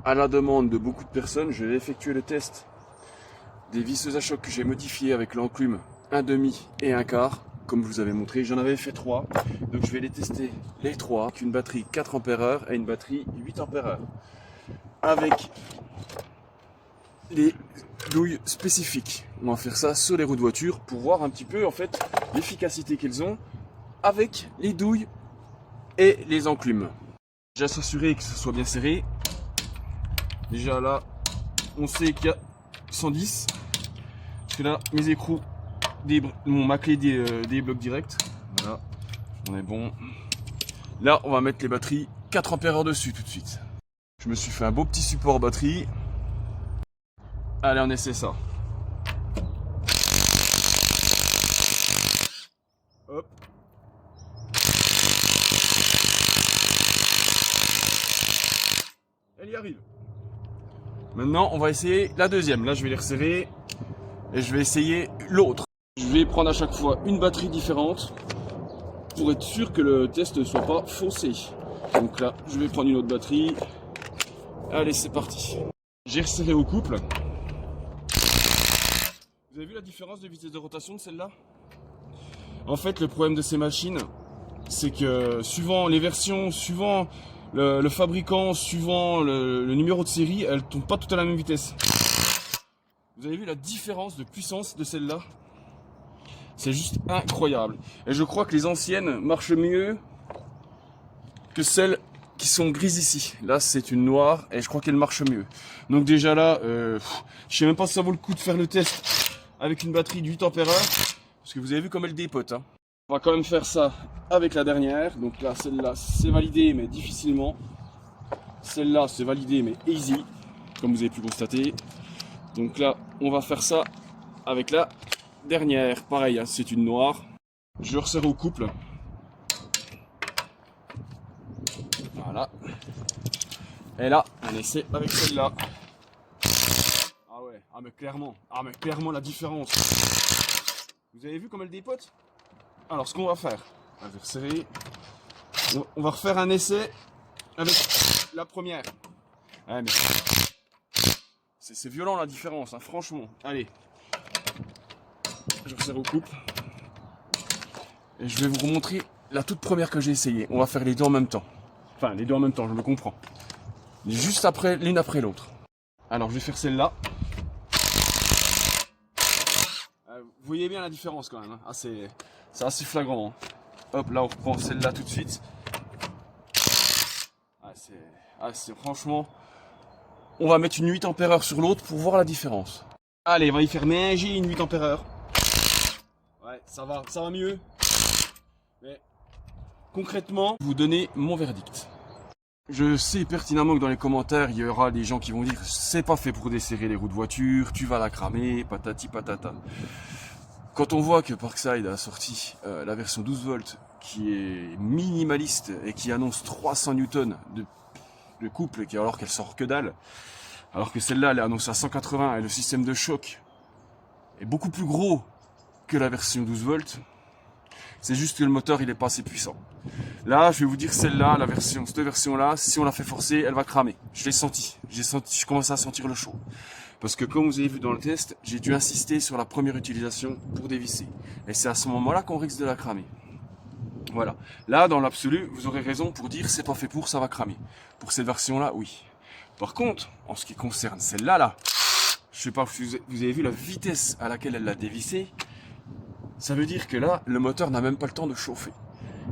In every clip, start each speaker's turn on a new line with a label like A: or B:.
A: à la demande de beaucoup de personnes, je vais effectuer le test des visseuses à choc que j'ai modifiées avec l'enclume 1,5 et 1/4. Comme je vous avais montré, j'en avais fait 3. Donc je vais les tester les 3 avec une batterie 4 Ah et une batterie 8 Ah. Avec les douilles spécifiques. On va faire ça sur les roues de voiture pour voir un petit peu en fait l'efficacité qu'elles ont avec les douilles et les enclumes. Déjà s'assurer que ce soit bien serré. Déjà là, on sait qu'il y a 110. Parce que là, mes écrous, ma clé des blocs directs. Voilà, on est bon. Là, on va mettre les batteries 4 Ah dessus tout de suite. Je me suis fait un beau petit support batterie. Allez, on essaie ça. Hop. Elle y arrive. Maintenant, on va essayer la deuxième. Là, je vais les resserrer et je vais essayer l'autre. Je vais prendre à chaque fois une batterie différente pour être sûr que le test ne soit pas faussé. Donc là, je vais prendre une autre batterie. Allez, c'est parti. J'ai resserré au couple. Vous avez vu la différence de vitesse de rotation de celle-là? En fait, le problème de ces machines, c'est que suivant les versions, suivant le fabricant, suivant le numéro de série, elles ne tournent pas toutes à la même vitesse. Vous avez vu la différence de puissance de celle-là? C'est juste incroyable. Et je crois que les anciennes marchent mieux que celles qui sont grises ici. Là, c'est une noire et je crois qu'elle marche mieux. Donc déjà là, je sais même pas si ça vaut le coup de faire le test avec une batterie de 8 Ah. Parce que vous avez vu comme elle dépote. Hein. On va quand même faire ça avec la dernière. Donc là, celle-là, c'est validé, mais difficilement. Celle-là, c'est validé, mais easy, comme vous avez pu constater. Donc là, on va faire ça avec la dernière. Pareil, hein, c'est une noire. Je resserre au couple. Voilà. Et là, on essaie avec celle-là. Ah ouais, mais clairement la différence. Vous avez vu comme elle dépote? Alors ce qu'on va faire, on va resserrer. On va refaire un essai avec la première. Ouais, mais c'est violent la différence, hein, franchement. Allez, je resserre au couple. Et je vais vous remontrer la toute première que j'ai essayée. On va faire les deux en même temps. Enfin, les deux en même temps, je me comprends. Juste après, l'une après l'autre. Alors, je vais faire celle-là. Vous voyez bien la différence quand même. Hein. C'est assez flagrant. Hein. Hop, là, on reprend celle-là tout de suite. Franchement, on va mettre une 8 Ah sur l'autre pour voir la différence. Allez, on va y faire neiger une 8 Ah. Ouais, ça va mieux. Mais concrètement, vous donnez mon verdict. Je sais pertinemment que dans les commentaires, il y aura des gens qui vont dire c'est pas fait pour desserrer les roues de voiture, tu vas la cramer, patati patata. Quand on voit que Parkside a sorti la version 12 volts qui est minimaliste et qui annonce 300 newtons de couple, alors qu'elle sort que dalle, alors que celle-là elle est annoncée à 180 et le système de choc est beaucoup plus gros que la version 12 volts, c'est juste que le moteur il est pas assez puissant. Là, je vais vous dire celle-là, cette version-là, si on la fait forcer, elle va cramer. Je l'ai senti, je commence à sentir le chaud. Parce que comme vous avez vu dans le test, j'ai dû insister sur la première utilisation pour dévisser. Et c'est à ce moment-là qu'on risque de la cramer. Voilà. Là, dans l'absolu, vous aurez raison pour dire c'est pas fait pour, ça va cramer. Pour cette version-là, oui. Par contre, en ce qui concerne celle-là, là, je sais pas si vous avez vu la vitesse à laquelle elle l'a dévissée. Ça veut dire que là, le moteur n'a même pas le temps de chauffer.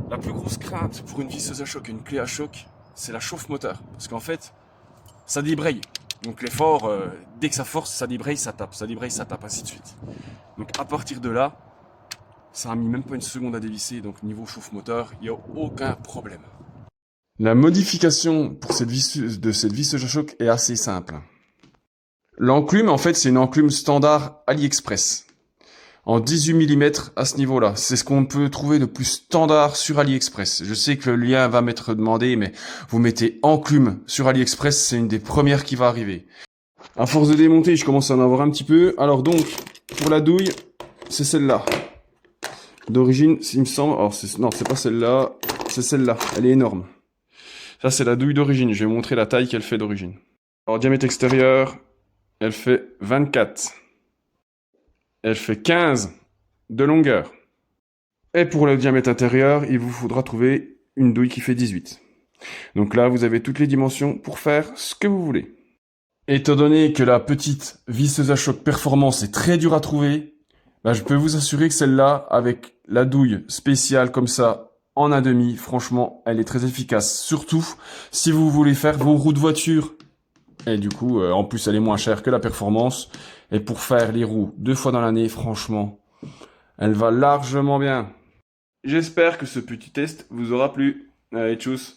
A: La plus grosse crainte pour une visseuse à choc et une clé à choc, c'est la chauffe moteur. Parce qu'en fait, ça débraye. Donc l'effort, dès que ça force, ça débraye, ça tape, ainsi de suite. Donc à partir de là, ça a mis même pas une seconde à dévisser, donc niveau chauffe moteur, il n'y a aucun problème. La modification pour cette visseuse à choc est assez simple. L'enclume, en fait, c'est une enclume standard AliExpress. En 18 mm à ce niveau-là. C'est ce qu'on peut trouver de plus standard sur AliExpress. Je sais que le lien va m'être demandé, mais vous mettez enclume sur AliExpress, c'est une des premières qui va arriver. À force de démonter, je commence à en avoir un petit peu. Alors donc, pour la douille, c'est celle-là. D'origine, il me semble... Alors, non, c'est pas celle-là, c'est celle-là. Elle est énorme. Ça, c'est la douille d'origine. Je vais vous montrer la taille qu'elle fait d'origine. Alors, diamètre extérieur, elle fait 24. Elle fait 15 de longueur. Et pour le diamètre intérieur, il vous faudra trouver une douille qui fait 18. Donc là, vous avez toutes les dimensions pour faire ce que vous voulez. Étant donné que la petite visseuse à choc performance est très dure à trouver, bah, je peux vous assurer que celle-là, avec la douille spéciale comme ça, en 1,5, franchement, elle est très efficace. Surtout si vous voulez faire vos roues de voiture. Et du coup, en plus, elle est moins chère que la performance. Et pour faire les roues 2 fois dans l'année, franchement, elle va largement bien. J'espère que ce petit test vous aura plu. Allez, tchuss!